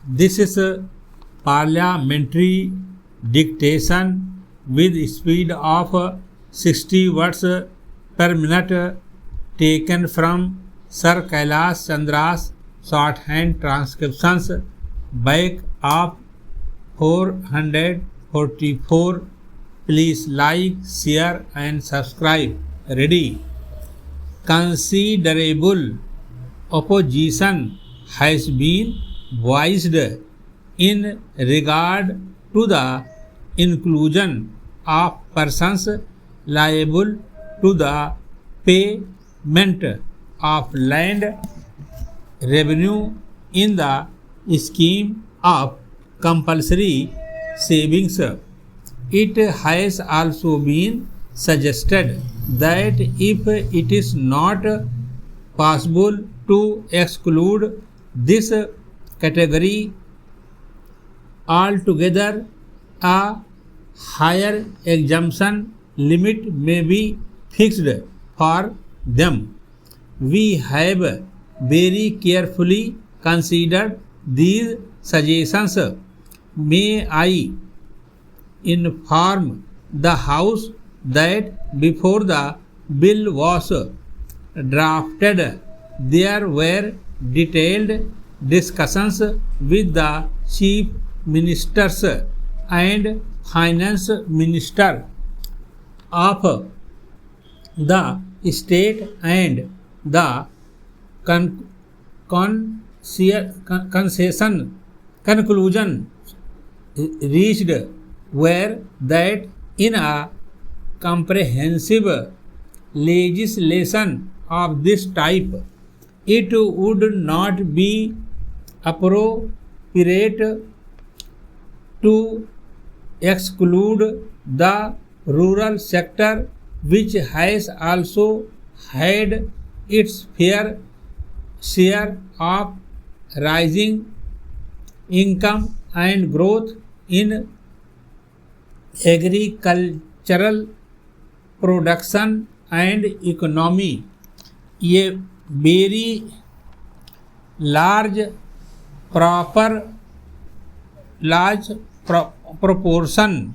This is a parliamentary dictation with speed of 60 words per minute taken from Sir Kailash Chandra's shorthand transcriptions back of 444. Please like, share and subscribe. Ready? Considerable opposition has been voiced in regard to the inclusion of persons liable to the payment of land revenue in the scheme of compulsory savings. It has also been suggested that if it is not possible to exclude this category altogether, a higher exemption limit may be fixed for them. We have very carefully considered these suggestions. May I inform the House that before the bill was drafted, there were detailed discussions with the Chief Ministers and Finance Minister of the state, and the conclusion reached were that in a comprehensive legislation of this type, it would not be appropriate to exclude the rural sector, which has also had its fair share of rising income and growth in agricultural production and economy. A very large proportion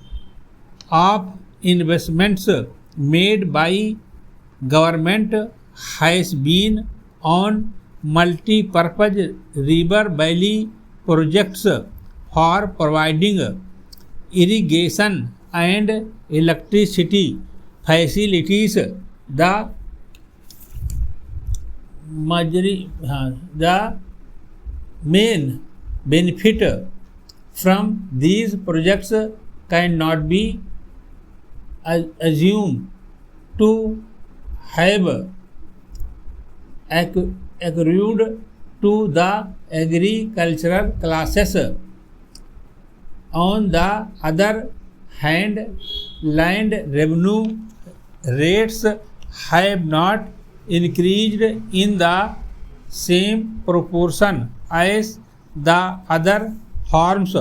of investments made by government has been on multi-purpose river valley projects for providing irrigation and electricity facilities. The main benefit from these projects cannot be assumed to have accrued to the agricultural classes. On the other hand, land revenue rates have not increased in the same proportion as the other forms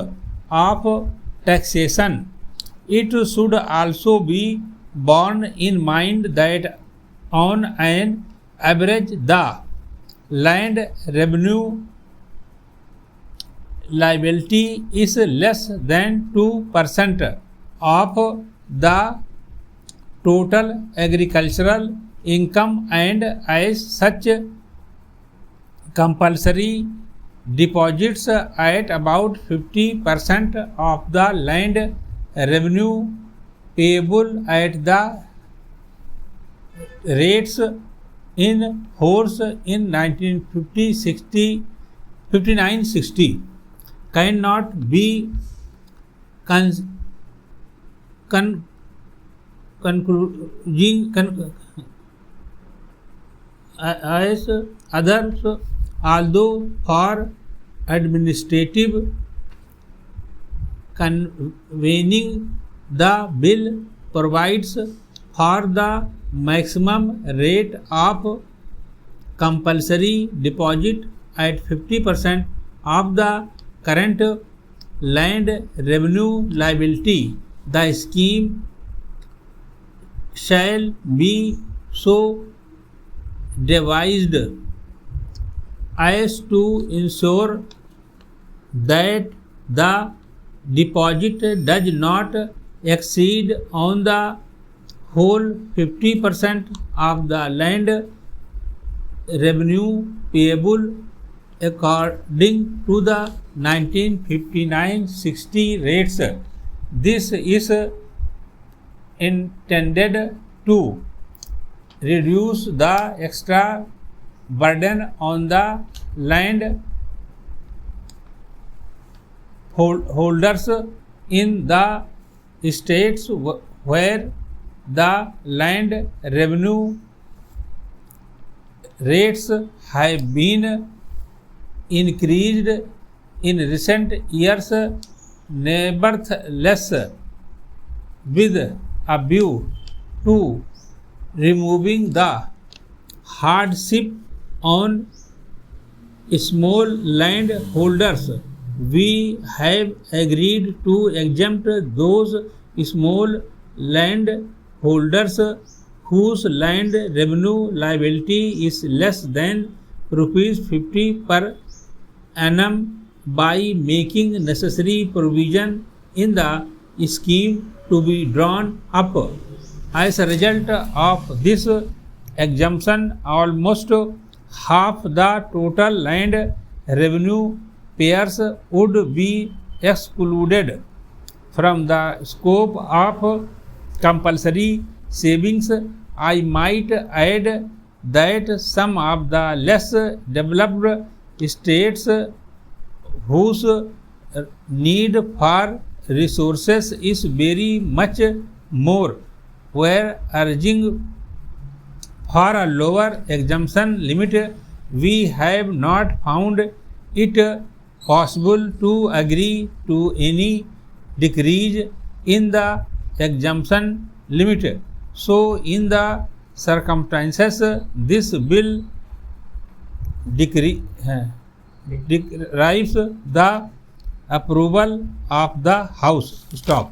of taxation. It should also be borne in mind that on an average the land revenue liability is less than 2% of the total agricultural income, and as such compulsory deposits at about 50% of the land revenue payable at the rates in force in 1959-60 cannot be as others, although for administrative convening the bill provides for the maximum rate of compulsory deposit at 50% of the current land revenue liability. The scheme shall be so devised as to ensure that the deposit does not exceed on the whole 50% of the land revenue payable according to the 1959-60 rates. This is intended to reduce the extra burden on the land holders in the states where the land revenue rates have been increased in recent years. Nevertheless, with a view to removing the hardship on small land holders, we have agreed to exempt those small land holders whose land revenue liability is less than rupees 50 per annum by making necessary provision in the scheme to be drawn up. As a result of this exemption, almost half the total land revenue payers would be excluded from the scope of compulsory savings. I might add that some of the less developed states whose need for resources is very much more were urging for a lower exemption limit. We have not found it possible to agree to any decrease in the exemption limit. So, in the circumstances, this bill derives the approval of the House. Stop.